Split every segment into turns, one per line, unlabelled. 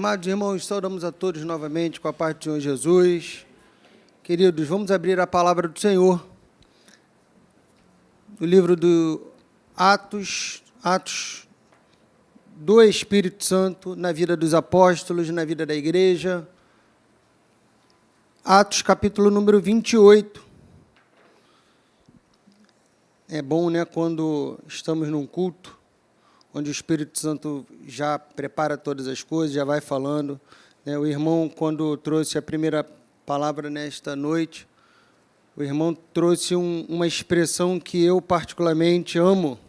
Amados irmãos, saudamos a todos novamente com a paz do Senhor Jesus. Queridos, vamos abrir a palavra do Senhor no livro do Atos do Espírito Santo, na vida dos apóstolos, na vida da igreja. Atos, capítulo número 28. É bom, né, quando estamos num culto, onde o Espírito Santo já prepara todas as coisas, já vai falando. O irmão, quando trouxe a primeira palavra nesta noite, o irmão trouxe uma expressão que eu particularmente amo.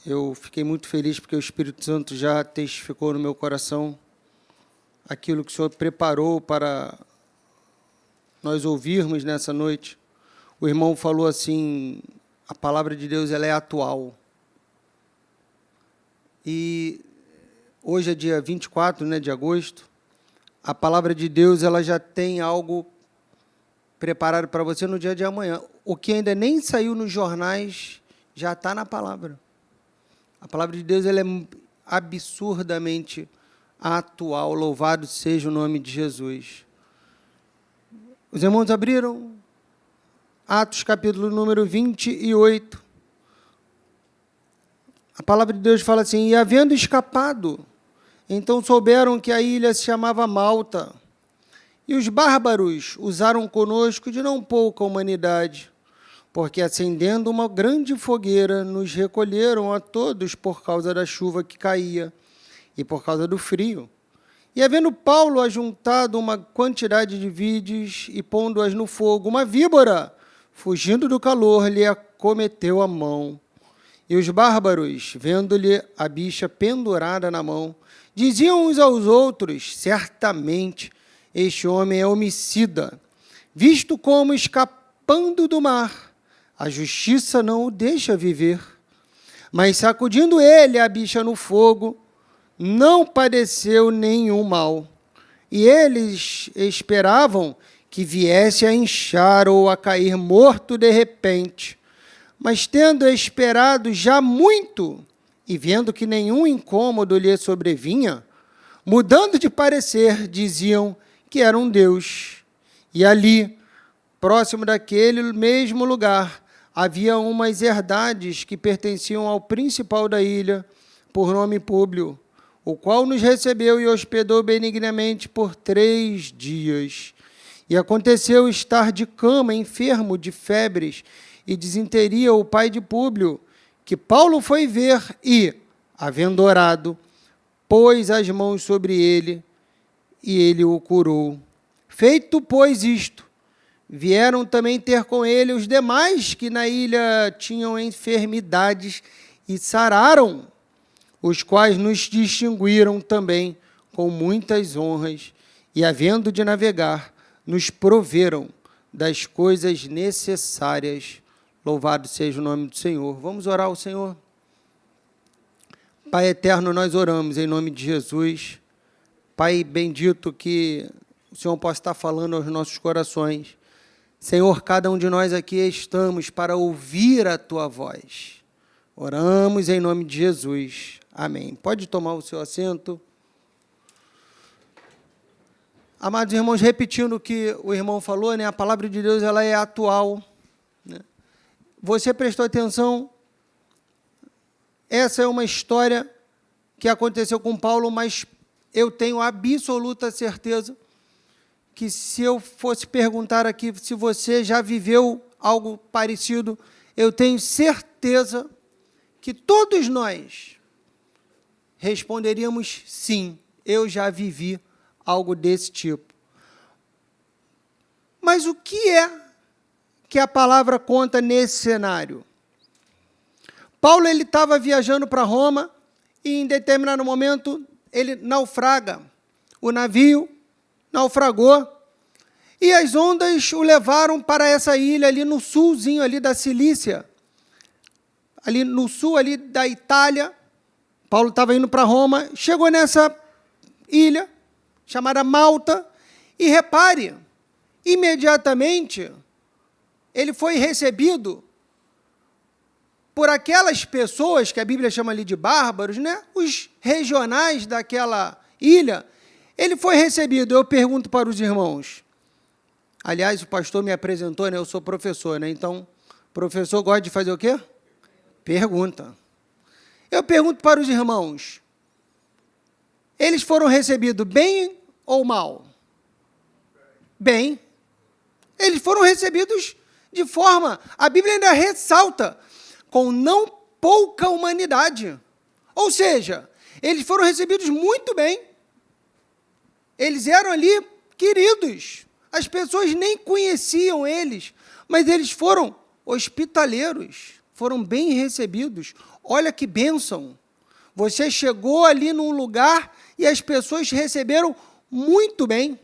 Eu fiquei muito feliz porque o Espírito Santo já testificou no meu coração aquilo que o Senhor preparou para nós ouvirmos nessa noite. O irmão falou assim, a palavra de Deus ela é atual. E hoje é dia 24, né, de agosto, a palavra de Deus ela já tem algo preparado para você no dia de amanhã. O que ainda nem saiu nos jornais já está na palavra. A palavra de Deus ela é absurdamente atual. Louvado seja o nome de Jesus. Os irmãos abriram Atos, capítulo número 28. A palavra de Deus fala assim, e havendo escapado, então souberam que a ilha se chamava Malta, e os bárbaros usaram conosco de não pouca humanidade, porque acendendo uma grande fogueira, nos recolheram a todos por causa da chuva que caía, e por causa do frio. E havendo Paulo ajuntado uma quantidade de vides, e pondo-as no fogo, uma víbora, fugindo do calor, lhe acometeu a mão. E os bárbaros, vendo-lhe a bicha pendurada na mão, diziam uns aos outros, certamente este homem é homicida, visto como escapando do mar, a justiça não o deixa viver. Mas sacudindo ele a bicha no fogo, não padeceu nenhum mal. E eles esperavam que viesse a inchar ou a cair morto de repente. Mas tendo esperado já muito, e vendo que nenhum incômodo lhe sobrevinha, mudando de parecer, diziam que era um deus. E ali, próximo daquele mesmo lugar, havia umas herdades que pertenciam ao principal da ilha, por nome Públio, o qual nos recebeu e hospedou benignamente por 3 dias. E aconteceu estar de cama, enfermo de febres, e disenteria o pai de Públio, que Paulo foi ver e, havendo orado, pôs as mãos sobre ele, e ele o curou. Feito, pois, isto, vieram também ter com ele os demais que na ilha tinham enfermidades e sararam, os quais nos distinguiram também com muitas honras, e, havendo de navegar, nos proveram das coisas necessárias. Louvado seja o nome do Senhor. Vamos orar ao Senhor. Pai eterno, nós oramos em nome de Jesus. Pai bendito, que o Senhor possa estar falando aos nossos corações. Senhor, cada um de nós aqui estamos para ouvir a Tua voz. Oramos em nome de Jesus. Amém. Pode tomar o seu assento. Amados irmãos, repetindo o que o irmão falou, né, a palavra de Deus ela é atual. Né? Você prestou atenção? Essa é uma história que aconteceu com Paulo, mas eu tenho absoluta certeza que se eu fosse perguntar aqui se você já viveu algo parecido, eu tenho certeza que todos nós responderíamos sim, eu já vivi algo desse tipo. Mas o que é que a palavra conta nesse cenário? Paulo ele estava viajando para Roma e em determinado momento ele naufraga. O navio naufragou e as ondas o levaram para essa ilha ali no sulzinho ali da Cilícia, ali no sul ali da Itália. Paulo estava indo para Roma, chegou nessa ilha chamada Malta e repare, imediatamente ele foi recebido por aquelas pessoas que a Bíblia chama ali de bárbaros, né? Os regionais daquela ilha, ele foi recebido. Eu pergunto para os irmãos, aliás, o pastor me apresentou, né? Eu sou professor, né? Então, professor gosta de fazer o quê? Pergunta. Eu pergunto para os irmãos, eles foram recebidos bem ou mal? Bem. Eles foram recebidos de forma, a Bíblia ainda ressalta, com não pouca humanidade. Ou seja, eles foram recebidos muito bem. Eles eram ali queridos. As pessoas nem conheciam eles, mas eles foram hospitaleiros, foram bem recebidos. Olha que bênção. Você chegou ali num lugar e as pessoas te receberam muito bem.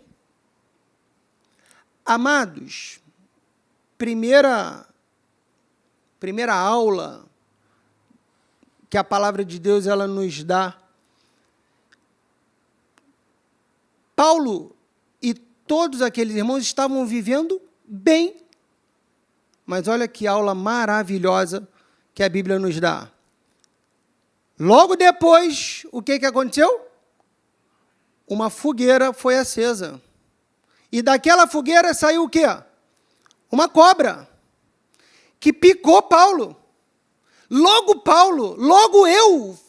Amados, primeira aula que a palavra de Deus ela nos dá. Paulo e todos aqueles irmãos estavam vivendo bem. Mas olha que aula maravilhosa que a Bíblia nos dá. Logo depois, o que aconteceu? Uma fogueira foi acesa. E daquela fogueira saiu o quê? Uma cobra, que picou Paulo. Logo Paulo, logo eu,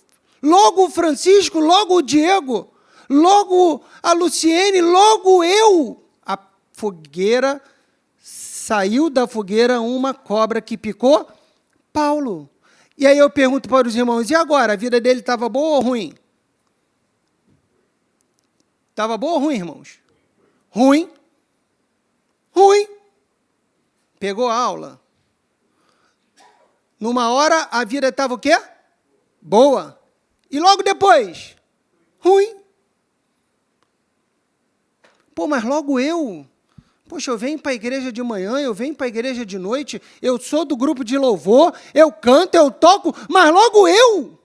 logo o Francisco, logo o Diego, logo a Luciene, logo eu. A fogueira, saiu da fogueira uma cobra que picou Paulo. E aí eu pergunto para os irmãos, e agora? A vida dele estava boa ou ruim? Estava boa ou ruim, irmãos? Ruim. Ruim. Pegou a aula. Numa hora, a vida estava o quê? Boa. E logo depois? Ruim. Pô, mas logo eu? Poxa, eu venho para a igreja de manhã, eu venho para a igreja de noite, eu sou do grupo de louvor, eu canto, eu toco, mas logo eu?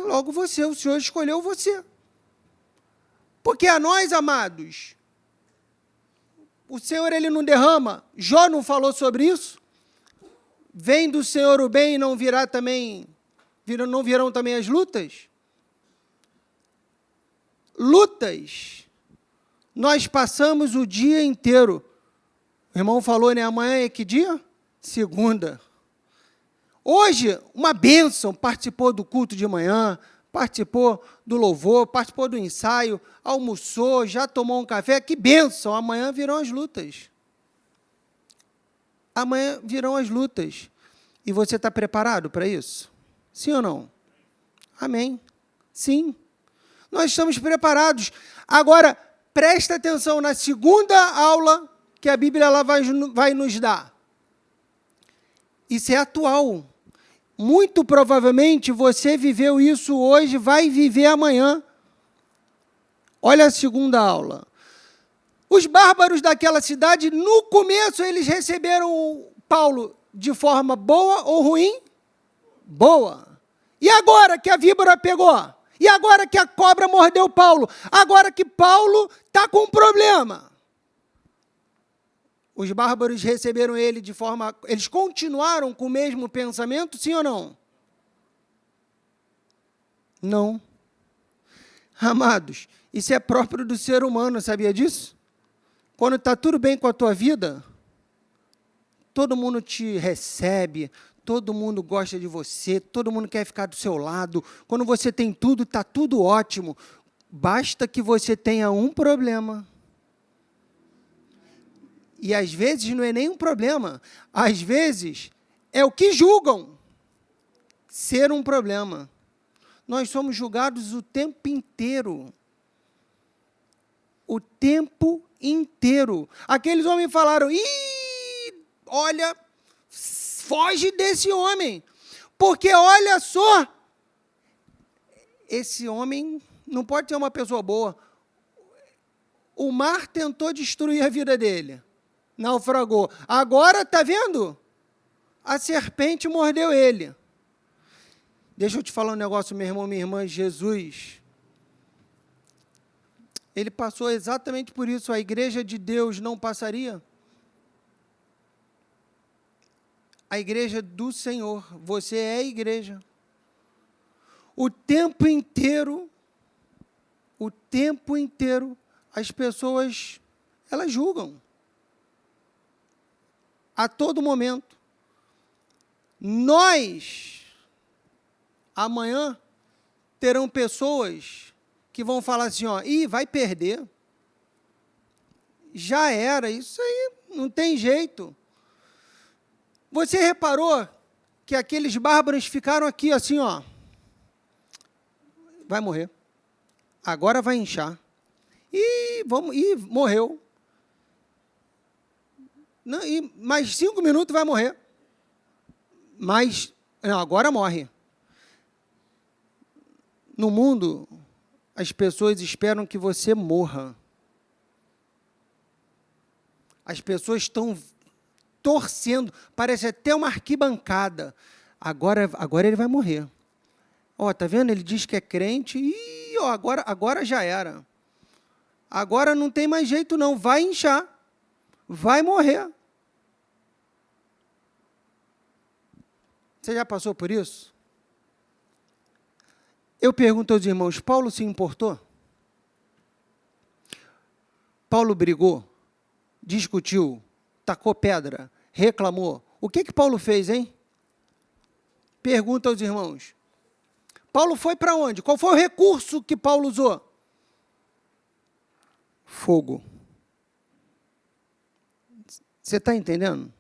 Logo você, o Senhor escolheu você. Porque a nós, amados, o Senhor, Ele não derrama. Jó não falou sobre isso? Vem do Senhor o bem e não virão também as lutas? Lutas. Nós passamos o dia inteiro. O irmão falou, né? Amanhã é que dia? Segunda. Hoje, uma bênção, participou do culto de manhã, participou do louvor, participou do ensaio, almoçou, já tomou um café, que bênção, amanhã virão as lutas. Amanhã virão as lutas. E você está preparado para isso? Sim ou não? Amém. Sim. Nós estamos preparados. Agora, presta atenção na segunda aula que a Bíblia ela vai nos dar. Isso é atual. Muito provavelmente você viveu isso hoje, vai viver amanhã. Olha a segunda aula. Os bárbaros daquela cidade, no começo, eles receberam Paulo de forma boa ou ruim? Boa. E agora que a víbora pegou? E agora que a cobra mordeu Paulo? Agora que Paulo está com um problema? Os bárbaros receberam ele de forma... Eles continuaram com o mesmo pensamento, sim ou não? Não. Amados, isso é próprio do ser humano, sabia disso? Quando está tudo bem com a tua vida, todo mundo te recebe, todo mundo gosta de você, todo mundo quer ficar do seu lado. Quando você tem tudo, está tudo ótimo. Basta que você tenha um problema. E às vezes não é nem um problema. Às vezes é o que julgam ser um problema. Nós somos julgados o tempo inteiro. O tempo inteiro. Aqueles homens falaram, olha, foge desse homem. Porque olha só, esse homem não pode ser uma pessoa boa. O mar tentou destruir a vida dele. Naufragou. Agora, está vendo? A serpente mordeu ele. Deixa eu te falar um negócio, meu irmão, minha irmã. Jesus, ele passou exatamente por isso. A igreja de Deus não passaria? a igreja do Senhor. Você é a igreja. O tempo inteiro, as pessoas, elas julgam. A todo momento. Nós, amanhã, terão pessoas que vão falar assim, ó, vai perder. Já era, isso aí não tem jeito. Você reparou que aqueles bárbaros ficaram aqui assim, ó, vai morrer. Agora vai inchar. Morreu. Não, mais 5 minutos vai morrer. Não, agora morre. No mundo, as pessoas esperam que você morra. As pessoas estão torcendo, parece até uma arquibancada. Agora ele vai morrer. Ó, tá vendo? Ele diz que é crente e agora já era. Agora não tem mais jeito não, vai inchar. Vai morrer. Você já passou por isso? Eu pergunto aos irmãos, Paulo se importou? Paulo brigou, discutiu, tacou pedra, reclamou. O que Paulo fez, hein? Pergunta aos irmãos. Paulo foi para onde? Qual foi o recurso que Paulo usou? Fogo. Você está entendendo?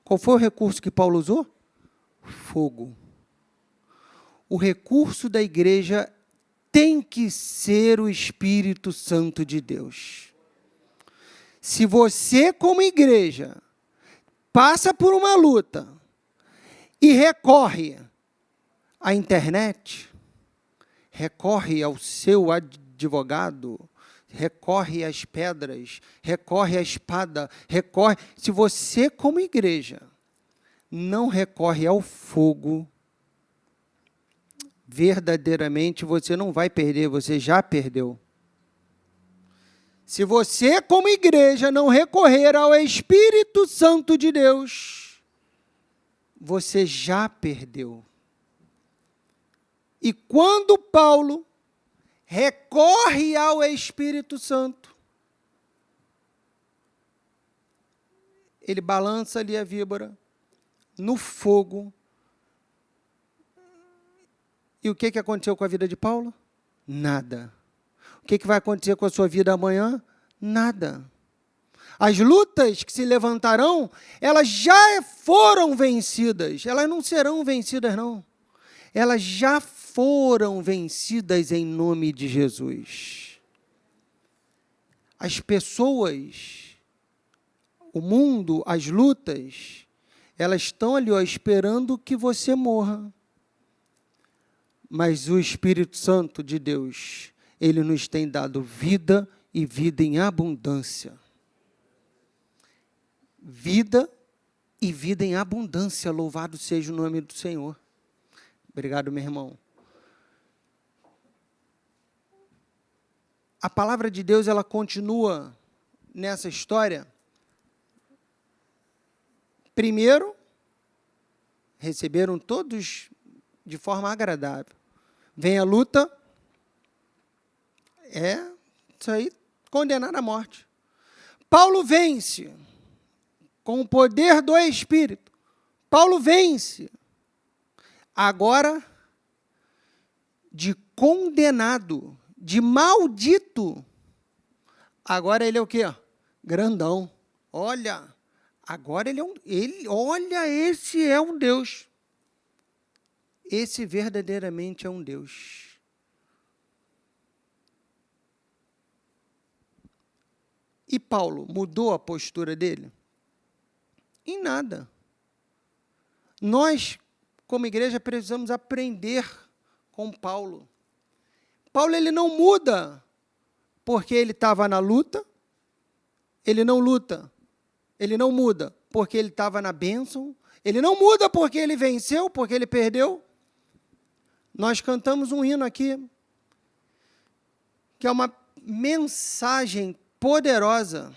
Qual foi o recurso que Paulo usou? Fogo. O recurso da igreja tem que ser o Espírito Santo de Deus. Se você, como igreja, passa por uma luta e recorre à internet, recorre ao seu advogado, recorre às pedras, recorre à espada, se você, como igreja, não recorre ao fogo, verdadeiramente você não vai perder, você já perdeu. Se você, como igreja, não recorrer ao Espírito Santo de Deus, você já perdeu. E quando Paulo recorre ao Espírito Santo, ele balança ali a víbora no fogo. E o que aconteceu com a vida de Paulo? Nada. O que vai acontecer com a sua vida amanhã? Nada. As lutas que se levantarão, elas já foram vencidas. Elas não serão vencidas, não. Elas já foram vencidas em nome de Jesus. As pessoas, o mundo, as lutas, elas estão ali, ó, esperando que você morra. Mas o Espírito Santo de Deus, ele nos tem dado vida e vida em abundância. Vida e vida em abundância, louvado seja o nome do Senhor. Obrigado, meu irmão. A palavra de Deus, ela continua nessa história. Primeiro, receberam todos de forma agradável. Vem a luta, isso aí, condenado à morte. Paulo vence, com o poder do Espírito. Paulo vence. Agora, de condenado, de maldito, agora ele é o quê? Grandão. Olha, agora olha, esse é um Deus. Esse verdadeiramente é um Deus. E Paulo mudou a postura dele? Em nada. Nós, como igreja, precisamos aprender com Paulo. Paulo, ele não muda porque ele estava na luta, ele não muda porque ele estava na bênção, ele não muda porque ele venceu, porque ele perdeu. Nós cantamos um hino aqui, que é uma mensagem poderosa.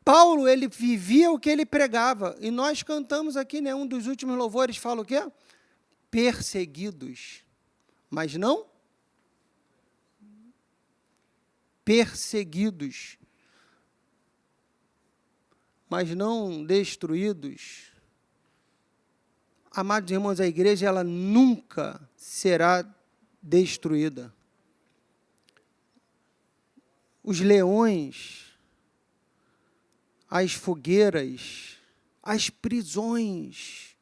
Paulo, ele vivia o que ele pregava. E nós cantamos aqui, né? Um dos últimos louvores fala o quê? Perseguidos. Mas não perseguidos. Mas não destruídos. Amados irmãos, a igreja, ela nunca será destruída. Os leões, as fogueiras, as prisões,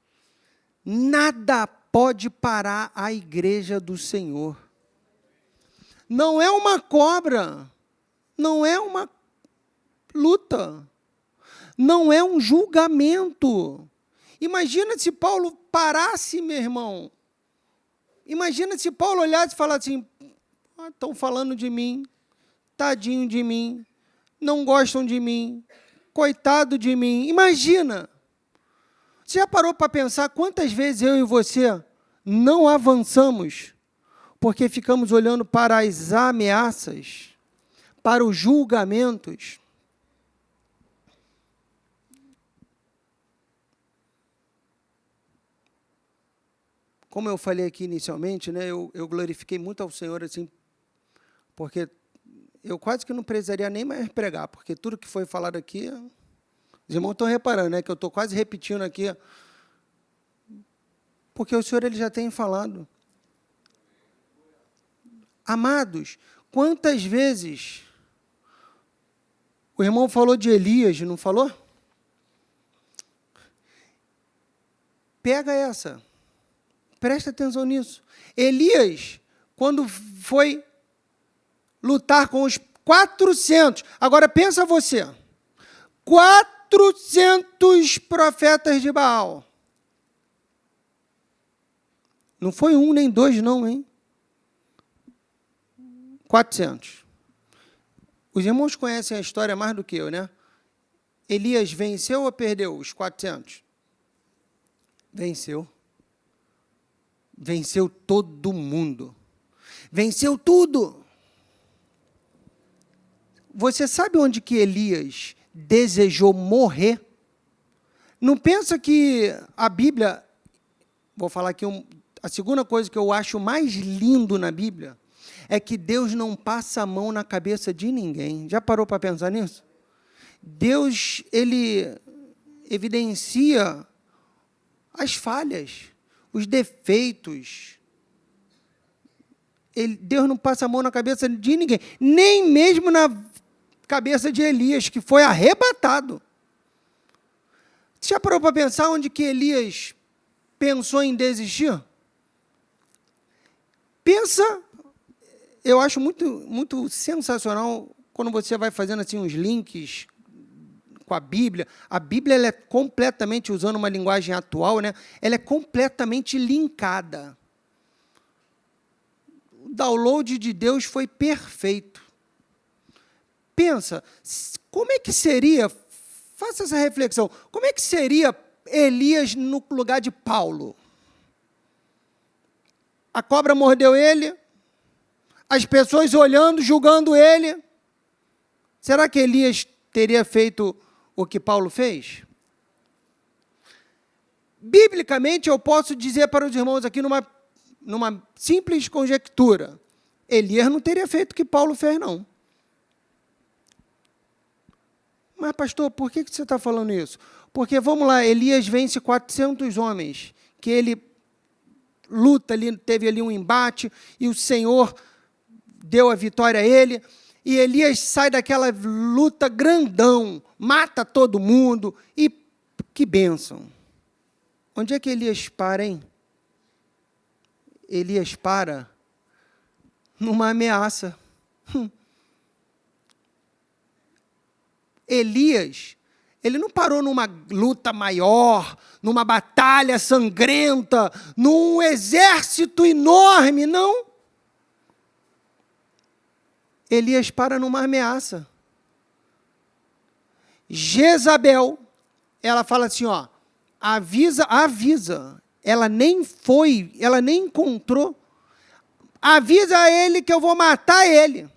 nada pode parar a igreja do Senhor. Não é uma cobra, não é uma luta, não é um julgamento. Imagina se Paulo parasse, meu irmão. Imagina se Paulo olhasse e falasse assim, estão falando de mim, tadinho de mim, não gostam de mim, coitado de mim. Imagina. Você já parou para pensar quantas vezes eu e você não avançamos porque ficamos olhando para as ameaças, para os julgamentos? Como eu falei aqui inicialmente, né, eu glorifiquei muito ao Senhor, assim, porque eu quase que não precisaria nem mais pregar, porque tudo que foi falado aqui, os irmãos estão reparando, né, que eu estou quase repetindo aqui, porque o Senhor ele já tem falado. Amados, quantas vezes o irmão falou de Elias, não falou? Pega essa. Presta atenção nisso. Elias, quando foi lutar com os 400, agora pensa você, 400 profetas de Baal. Não foi um nem dois, não, hein? 400. Os irmãos conhecem a história mais do que eu, né? Elias venceu ou perdeu os 400? Venceu. Venceu todo mundo. Venceu tudo. Você sabe onde que Elias desejou morrer? Não pensa que a Bíblia... Vou falar aqui a segunda coisa que eu acho mais lindo na Bíblia é que Deus não passa a mão na cabeça de ninguém. Já parou para pensar nisso? Deus, ele evidencia as falhas, os defeitos. Deus não passa a mão na cabeça de ninguém, nem mesmo na cabeça de Elias, que foi arrebatado. Você já parou para pensar onde que Elias pensou em desistir? Pensa, eu acho muito sensacional quando você vai fazendo assim uns links com a Bíblia. A Bíblia ela é completamente, usando uma linguagem atual, né? Ela é completamente linkada. O download de Deus foi perfeito. Pensa, como é que seria, faça essa reflexão, como é que seria Elias no lugar de Paulo? A cobra mordeu ele, as pessoas olhando, julgando ele. Será que Elias teria feito o que Paulo fez? Biblicamente, eu posso dizer para os irmãos aqui, numa simples conjectura, Elias não teria feito o que Paulo fez, não. Mas, pastor, por que você está falando isso? Porque, vamos lá, Elias vence 400 homens, que ele luta ali, teve ali um embate, e o Senhor deu a vitória a ele, e Elias sai daquela luta grandão, mata todo mundo, e que bênção. Onde é que Elias para, hein? Elias para numa ameaça. Elias, ele não parou numa luta maior, numa batalha sangrenta, num exército enorme, não. Elias para numa ameaça. Jezabel, ela fala assim, ó, avisa, ela nem foi, ela nem encontrou, avisa a ele que eu vou matar ele.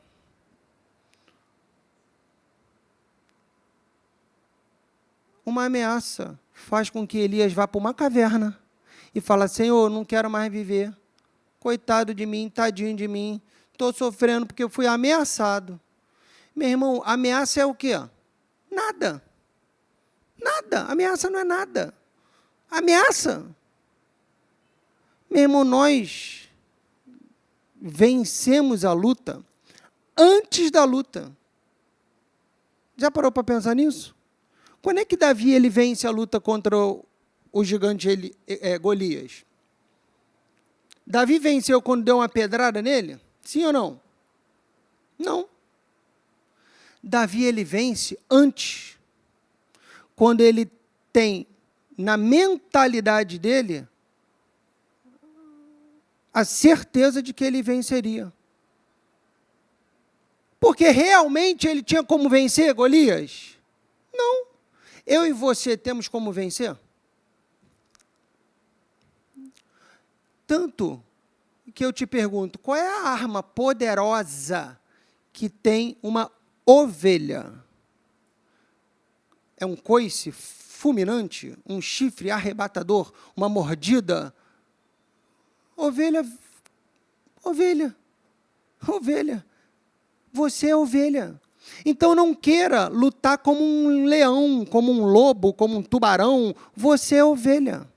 uma ameaça faz com que Elias vá para uma caverna e fala: Senhor, não quero mais viver. Coitado de mim, tadinho de mim. Estou sofrendo porque eu fui ameaçado. Meu irmão, ameaça é o quê? Nada. Nada. Ameaça não é nada. Ameaça. Meu irmão, nós vencemos a luta antes da luta. Já parou para pensar nisso? Quando é que Davi ele vence a luta contra o gigante Golias? Davi venceu quando deu uma pedrada nele? Sim ou não? Não. Davi ele vence antes, quando ele tem na mentalidade dele a certeza de que ele venceria. Porque realmente ele tinha como vencer Golias? Não. Eu e você temos como vencer? Tanto que eu te pergunto, qual é a arma poderosa que tem uma ovelha? É um coice fulminante? Um chifre arrebatador? Uma mordida? Ovelha, ovelha, ovelha. Você é ovelha. Então não queira lutar como um leão, como um lobo, como um tubarão. Você é ovelha.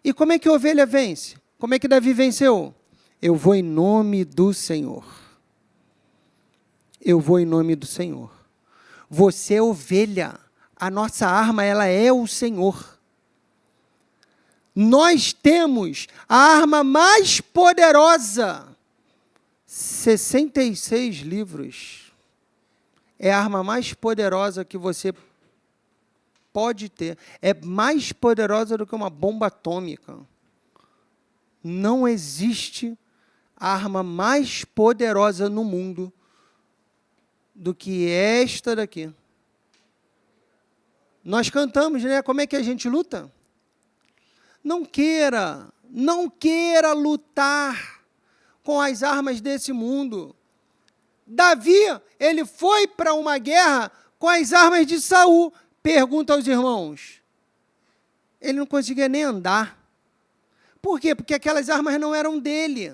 E como é que a ovelha vence? Como é que Davi venceu? Eu vou em nome do Senhor. Eu vou em nome do Senhor. Você é ovelha. A nossa arma, ela é o Senhor. Nós temos a arma mais poderosa. 66 livros. É a arma mais poderosa que você pode ter. É mais poderosa do que uma bomba atômica. Não existe arma mais poderosa no mundo do que esta daqui. Nós cantamos, né? Como é que a gente luta? Não queira lutar com as armas desse mundo. Davi, ele foi para uma guerra com as armas de Saul. Pergunta aos irmãos. Ele não conseguia nem andar. Por quê? Porque aquelas armas não eram dele.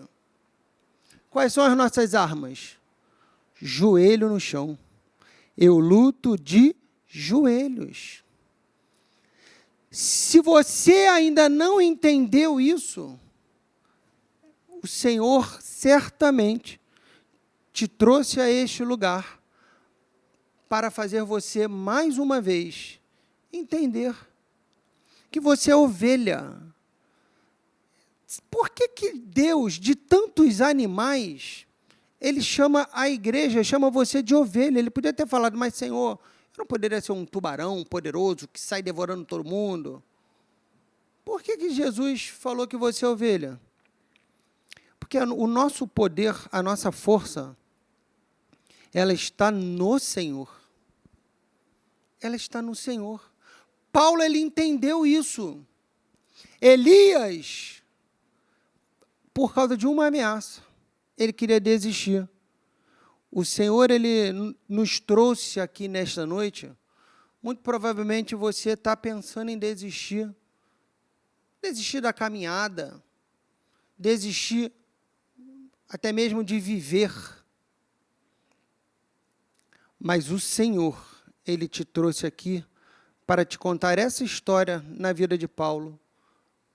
Quais são as nossas armas? Joelho no chão. Eu luto de joelhos. Se você ainda não entendeu isso, o Senhor certamente te trouxe a este lugar para fazer você, mais uma vez, entender que você é ovelha. Por que Deus, de tantos animais, Ele chama a igreja, chama você de ovelha? Ele poderia ter falado, mas Senhor, eu não poderia ser um tubarão poderoso que sai devorando todo mundo? Por que Jesus falou que você é ovelha? Porque o nosso poder, a nossa força, ela está no Senhor. Ela está no Senhor. Paulo, ele entendeu isso. Elias, por causa de uma ameaça, ele queria desistir. O Senhor, ele nos trouxe aqui nesta noite, muito provavelmente você está pensando em desistir. Desistir da caminhada, desistir até mesmo de viver. Mas o Senhor, Ele te trouxe aqui para te contar essa história na vida de Paulo.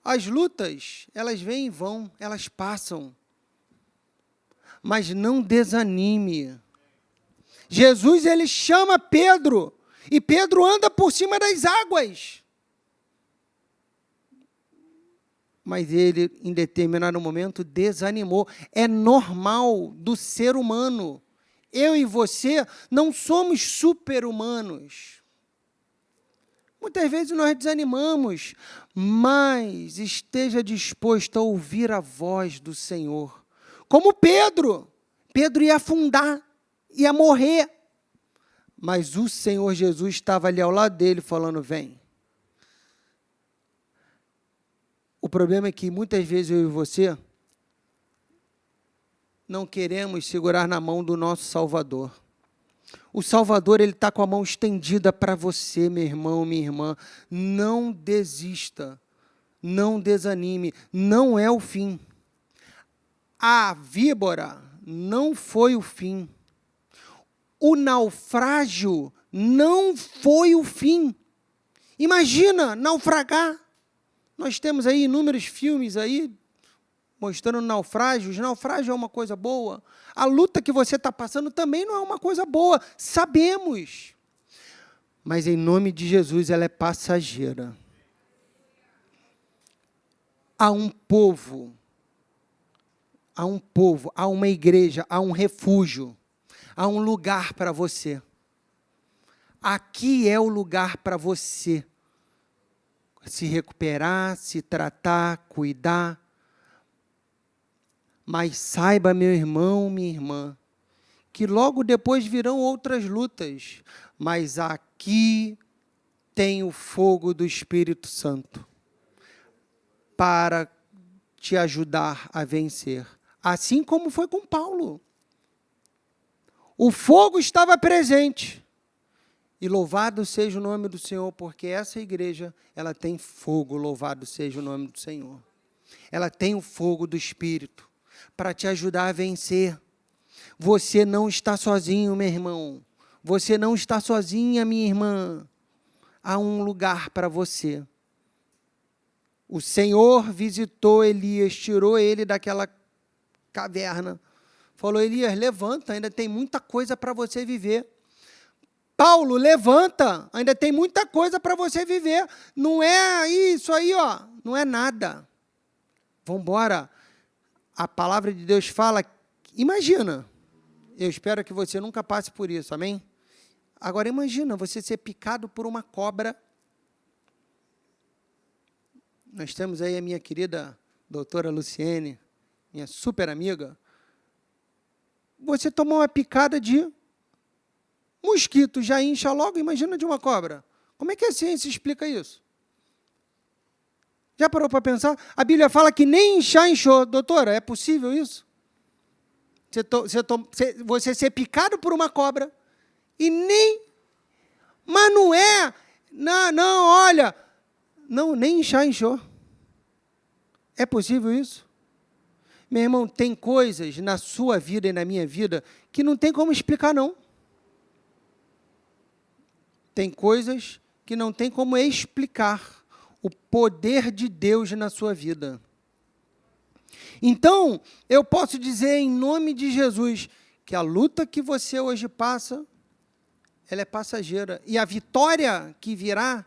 As lutas, elas vêm e vão, elas passam. Mas não desanime. Jesus, Ele chama Pedro, e Pedro anda por cima das águas. Mas ele, em determinado momento, desanimou. É normal do ser humano. Eu e você não somos super-humanos. Muitas vezes nós desanimamos, mas esteja disposto a ouvir a voz do Senhor. Como Pedro. Pedro ia afundar, ia morrer. Mas o Senhor Jesus estava ali ao lado dele, falando, vem. O problema é que muitas vezes eu e você não queremos segurar na mão do nosso Salvador. O Salvador, ele está com a mão estendida para você, meu irmão, minha irmã. Não desista, não desanime, não é o fim. A víbora não foi o fim. O naufrágio não foi o fim. Imagina naufragar. Nós temos aí inúmeros filmes aí mostrando naufrágios. Naufrágio é uma coisa boa. A luta que você está passando também não é uma coisa boa. Sabemos. Mas em nome de Jesus ela é passageira. Há um povo, há uma igreja, há um refúgio, há um lugar para você. Aqui é o lugar para você se recuperar, se tratar, cuidar. Mas saiba, meu irmão, minha irmã, que logo depois virão outras lutas, mas aqui tem o fogo do Espírito Santo para te ajudar a vencer. Assim como foi com Paulo. O fogo estava presente. E louvado seja o nome do Senhor, porque essa igreja, ela tem fogo, louvado seja o nome do Senhor. Ela tem o fogo do Espírito para te ajudar a vencer. Você não está sozinho, meu irmão. Você não está sozinha, minha irmã. Há um lugar para você. O Senhor visitou Elias, tirou ele daquela caverna. Falou, Elias, levanta, ainda tem muita coisa para você viver. Paulo, levanta, ainda tem muita coisa para você viver. Não é isso aí, ó, não é nada. Vamos embora. A palavra de Deus fala, imagina, eu espero que você nunca passe por isso, amém? Agora imagina você ser picado por uma cobra. Nós temos aí a minha querida doutora Luciene, minha super amiga. Você tomou uma picada de mosquito, já incha logo, imagina de uma cobra. Como é que a ciência explica isso? Já parou para pensar? A Bíblia fala que nem inchar inchou. Doutora, é possível isso? Você ser picado por uma cobra e nem... Mas não é... Não, olha... Não, nem inchar inchou. É possível isso? Meu irmão, tem coisas na sua vida e na minha vida que não tem como explicar, não. Tem coisas que não tem como explicar o poder de Deus na sua vida. Então, eu posso dizer em nome de Jesus que a luta que você hoje passa, ela é passageira. E a vitória que virá,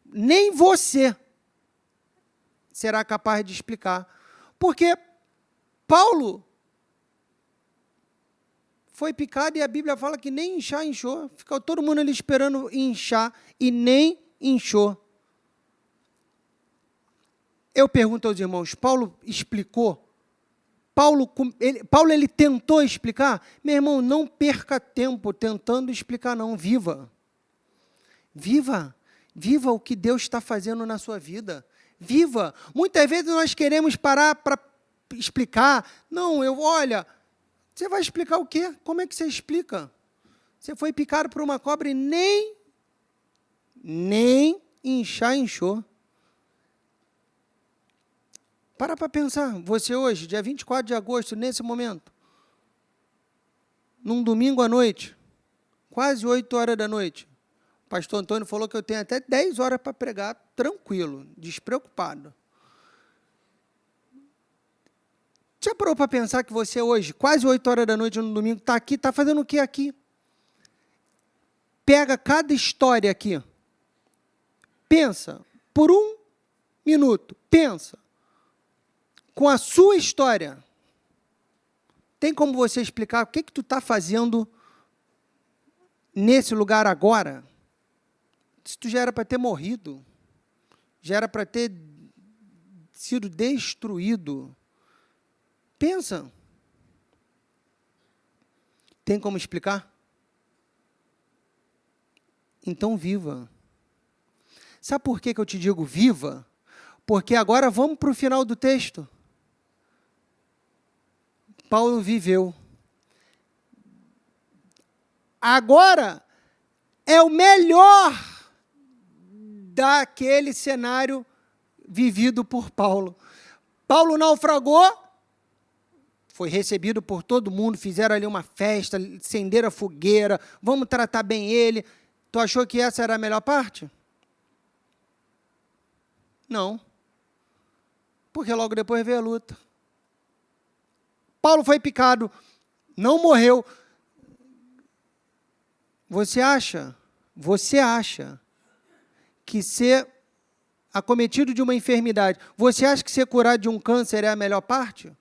nem você será capaz de explicar. Porque Paulo foi picado e a Bíblia fala que nem inchar inchou. Ficou todo mundo ali esperando inchar e nem inchou. Eu pergunto aos irmãos, Paulo explicou? Paulo ele tentou explicar? Meu irmão, não perca tempo tentando explicar, não. Viva. Viva. Viva o que Deus está fazendo na sua vida. Viva. Muitas vezes nós queremos parar para explicar. Não, olha, você vai explicar o quê? Como é que você explica? Você foi picado por uma cobra e nem inchar inchou. Para pensar, você hoje, dia 24 de agosto, nesse momento, num domingo à noite, quase 8 horas da noite, o pastor Antônio falou que eu tenho até 10 horas para pregar, tranquilo, despreocupado. Já parou para pensar que você hoje, quase 8 horas da noite, no domingo, está aqui, está fazendo o que aqui? Pega cada história aqui, pensa, por 1 minuto, pensa, com a sua história, tem como você explicar o que tu está fazendo nesse lugar agora? Se tu já era para ter morrido, já era para ter sido destruído. Pensa. Tem como explicar? Então viva. Sabe por que eu te digo viva? Porque agora vamos para o final do texto. Paulo viveu agora é o melhor daquele cenário vivido por Paulo. Paulo naufragou, foi recebido por todo mundo, fizeram ali uma festa, acenderam a fogueira, vamos tratar bem ele. Tu achou que essa era a melhor parte? Não. Porque logo depois veio a luta. Paulo foi picado, não morreu. Você acha que ser acometido de uma enfermidade, você acha que ser curado de um câncer é a melhor parte?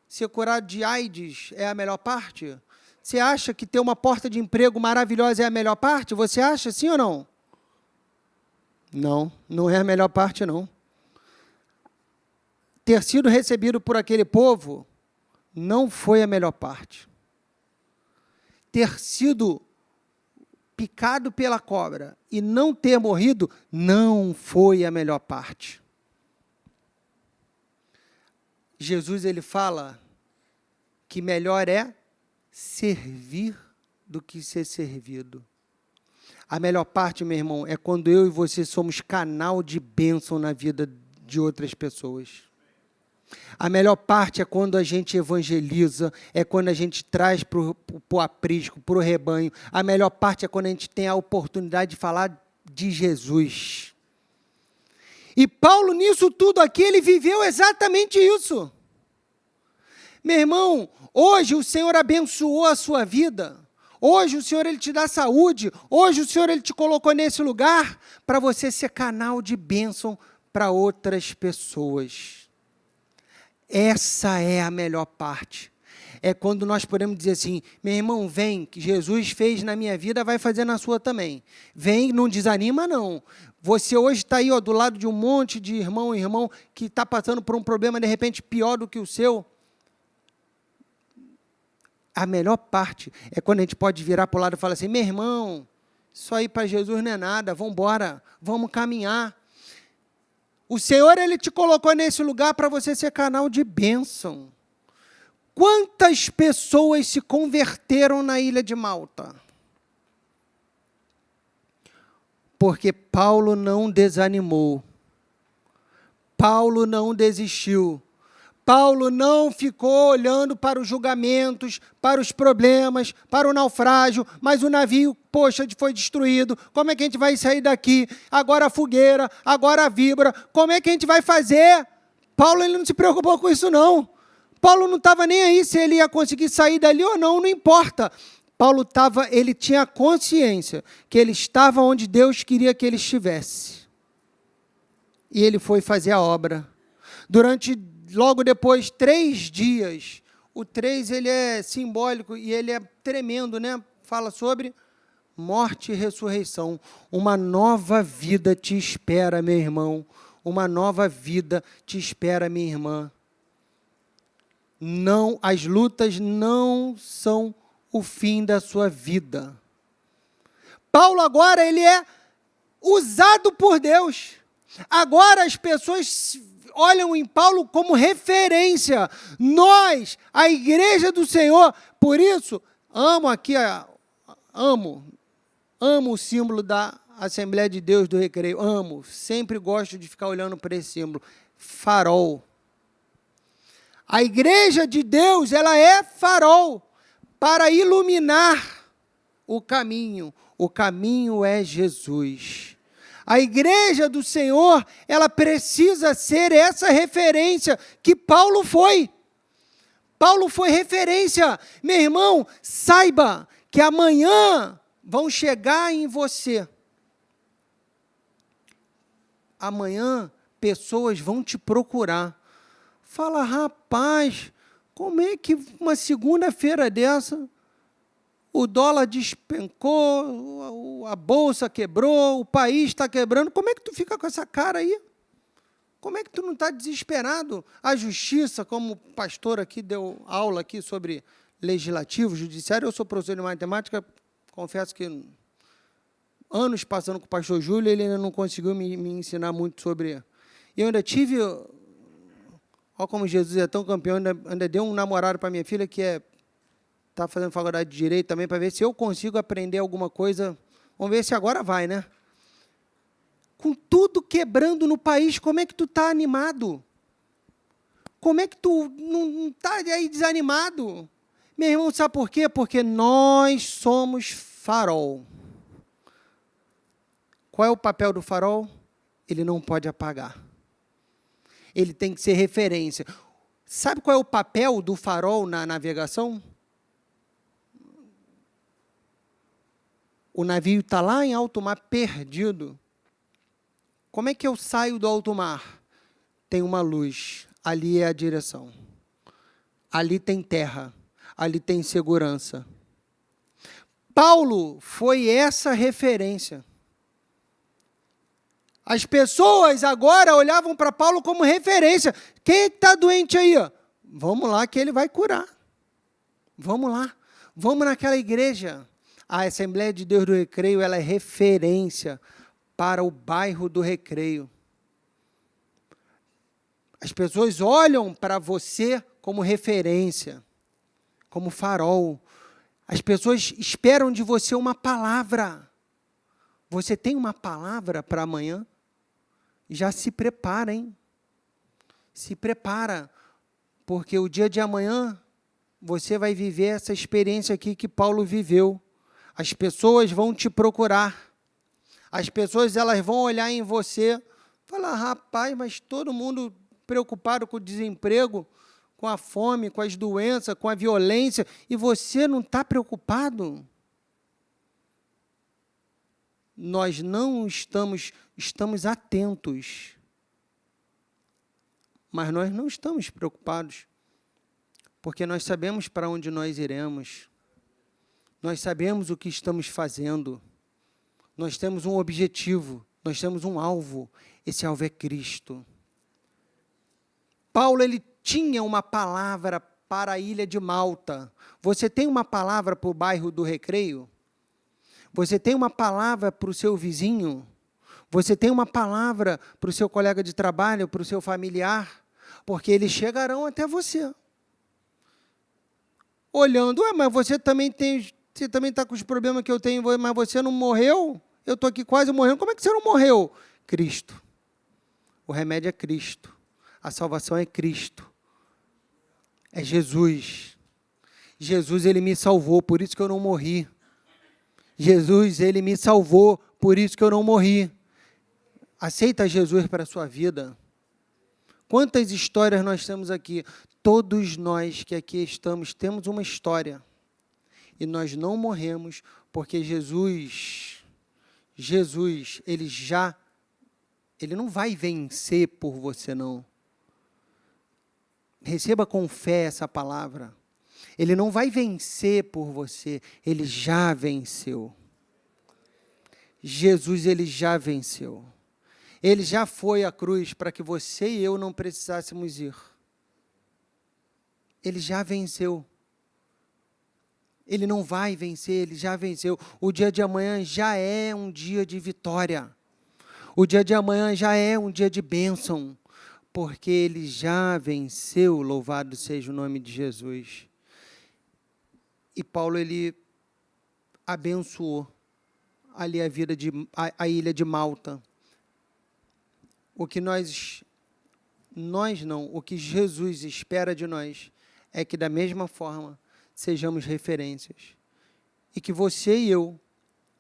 Ser curado de AIDS é a melhor parte? Você acha que ter uma porta de emprego maravilhosa é a melhor parte? Você acha sim ou não? Não, não é a melhor parte, não. Ter sido recebido por aquele povo não foi a melhor parte. Ter sido picado pela cobra e não ter morrido não foi a melhor parte. Jesus, ele fala que melhor é servir do que ser servido. A melhor parte, meu irmão, é quando eu e você somos canal de bênção na vida de outras pessoas. A melhor parte é quando a gente evangeliza, é quando a gente traz para o aprisco, para o rebanho. A melhor parte é quando a gente tem a oportunidade de falar de Jesus. E Paulo, nisso tudo aqui, ele viveu exatamente isso. Meu irmão, hoje o Senhor abençoou a sua vida. Hoje o Senhor, ele te dá saúde. Hoje o Senhor, ele te colocou nesse lugar para você ser canal de bênção para outras pessoas. Essa é a melhor parte. É quando nós podemos dizer assim, meu irmão, vem, que Jesus fez na minha vida, vai fazer na sua também. Vem, não desanima não. Você hoje está aí, ó, do lado de um monte de irmão que está passando por um problema, de repente, pior do que o seu. A melhor parte é quando a gente pode virar para o lado e falar assim, meu irmão, isso aí para Jesus não é nada, vamos embora, vamos caminhar. O Senhor, ele te colocou nesse lugar para você ser canal de bênção. Quantas pessoas se converteram na ilha de Malta? Porque Paulo não desanimou. Paulo não desistiu. Paulo não ficou olhando para os julgamentos, para os problemas, para o naufrágio, mas o navio, poxa, foi destruído, como é que a gente vai sair daqui? Agora a fogueira, agora a vibra, como é que a gente vai fazer? Paulo, ele não se preocupou com isso não. Paulo não estava nem aí se ele ia conseguir sair dali ou não, não importa. Paulo ele tinha consciência que ele estava onde Deus queria que ele estivesse. E ele foi fazer a obra. Logo depois, 3 dias, o 3 ele é simbólico e ele é tremendo, né? Fala sobre morte e ressurreição. Uma nova vida te espera, meu irmão. Uma nova vida te espera, minha irmã. Não, as lutas não são o fim da sua vida. Paulo agora, ele é usado por Deus. Agora as pessoas olham em Paulo como referência. Nós, a igreja do Senhor, por isso, amo o símbolo da Assembleia de Deus do Recreio, amo, sempre gosto de ficar olhando para esse símbolo, farol. A igreja de Deus, ela é farol para iluminar o caminho é Jesus. A igreja do Senhor, ela precisa ser essa referência que Paulo foi. Paulo foi referência. Meu irmão, saiba que amanhã vão chegar em você. Amanhã, pessoas vão te procurar. Fala, rapaz, como é que uma segunda-feira dessa... O dólar despencou, a bolsa quebrou, o país está quebrando. Como é que tu fica com essa cara aí? Como é que tu não está desesperado? A justiça, como o pastor aqui deu aula aqui sobre legislativo, judiciário, eu sou professor de matemática, confesso que anos passando com o pastor Júlio, ele ainda não conseguiu me ensinar muito sobre... Eu ainda tive... Olha como Jesus é tão campeão, ainda deu um namorado para minha filha que é está fazendo faculdade de Direito também, para ver se eu consigo aprender alguma coisa. Vamos ver se agora vai, né? Com tudo quebrando no país, como é que tu está animado? Como é que tu não está aí desanimado? Meu irmão, sabe por quê? Porque nós somos farol. Qual é o papel do farol? Ele não pode apagar. Ele tem que ser referência. Sabe qual é o papel do farol na navegação? O navio está lá em alto mar, perdido. Como é que eu saio do alto mar? Tem uma luz, ali é a direção. Ali tem terra, ali tem segurança. Paulo foi essa referência. As pessoas agora olhavam para Paulo como referência. Quem está doente aí? Vamos lá que ele vai curar. Vamos lá. Vamos naquela igreja. A Assembleia de Deus do Recreio, ela é referência para o bairro do Recreio. As pessoas olham para você como referência, como farol. As pessoas esperam de você uma palavra. Você tem uma palavra para amanhã? Já se prepara, hein? Se prepara, porque o dia de amanhã você vai viver essa experiência aqui que Paulo viveu. As pessoas vão te procurar. As pessoas elas vão olhar em você, falar, rapaz, mas todo mundo preocupado com o desemprego, com a fome, com as doenças, com a violência, e você não está preocupado? Nós não estamos atentos, mas nós não estamos preocupados, porque nós sabemos para onde nós iremos, nós sabemos o que estamos fazendo, nós temos um objetivo, nós temos um alvo, esse alvo é Cristo. Paulo, ele tinha uma palavra para a ilha de Malta. Você tem uma palavra para o bairro do Recreio? Você tem uma palavra para o seu vizinho? Você tem uma palavra para o seu colega de trabalho, para o seu familiar? Porque eles chegarão até você. Olhando, mas você também está com os problemas que eu tenho, mas você não morreu? Eu estou aqui quase morrendo. Como é que você não morreu? Cristo. O remédio é Cristo. A salvação é Cristo. É Jesus. Jesus, ele me salvou, por isso que eu não morri. Jesus, ele me salvou, por isso que eu não morri. Aceita Jesus para a sua vida. Quantas histórias nós temos aqui? Todos nós que aqui estamos temos uma história. E nós não morremos porque Jesus, ele não vai vencer por você, não. Receba com fé essa palavra. Ele não vai vencer por você, ele já venceu. Jesus, ele já venceu. Ele já foi à cruz para que você e eu não precisássemos ir. Ele já venceu. Ele não vai vencer, ele já venceu. O dia de amanhã já é um dia de vitória. O dia de amanhã já é um dia de bênção, porque ele já venceu, louvado seja o nome de Jesus. E Paulo, ele abençoou ali a ilha de Malta. O que o que Jesus espera de nós é que da mesma forma sejamos referências. E que você e eu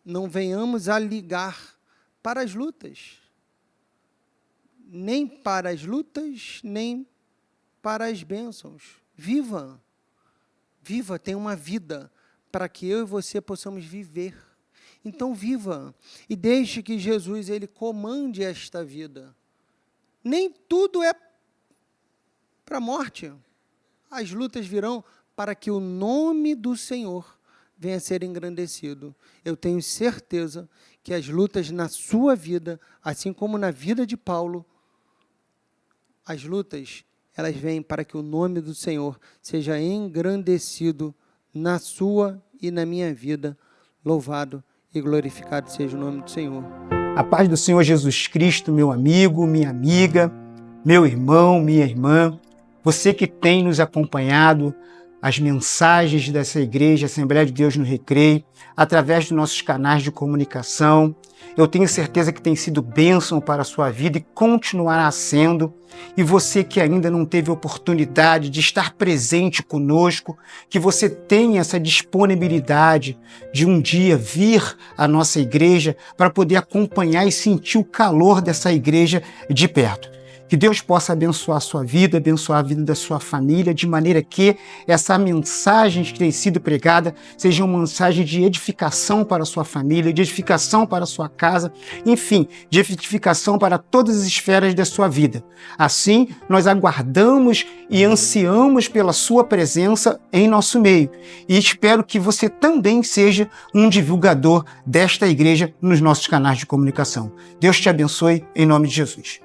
não venhamos a ligar para as lutas. Nem para as lutas, nem para as bênçãos. Viva! Viva, tenha uma vida para que eu e você possamos viver. Então viva e deixe que Jesus ele comande esta vida. Nem tudo é para a morte. As lutas virão para que o nome do Senhor venha a ser engrandecido. Eu tenho certeza que as lutas na sua vida, assim como na vida de Paulo, as lutas, elas vêm para que o nome do Senhor seja engrandecido na sua e na minha vida. Louvado e glorificado seja o nome do Senhor.
A paz do Senhor Jesus Cristo, meu amigo, minha amiga, meu irmão, minha irmã, você que tem nos acompanhado as mensagens dessa igreja, Assembleia de Deus no Recreio, através dos nossos canais de comunicação. Eu tenho certeza que tem sido bênção para a sua vida e continuará sendo. E você que ainda não teve oportunidade de estar presente conosco, que você tenha essa disponibilidade de um dia vir à nossa igreja para poder acompanhar e sentir o calor dessa igreja de perto. Que Deus possa abençoar a sua vida, abençoar a vida da sua família, de maneira que essa mensagem que tem sido pregada seja uma mensagem de edificação para a sua família, de edificação para a sua casa, enfim, de edificação para todas as esferas da sua vida. Assim, nós aguardamos e ansiamos pela sua presença em nosso meio. E espero que você também seja um divulgador desta igreja nos nossos canais de comunicação. Deus te abençoe, em nome de Jesus.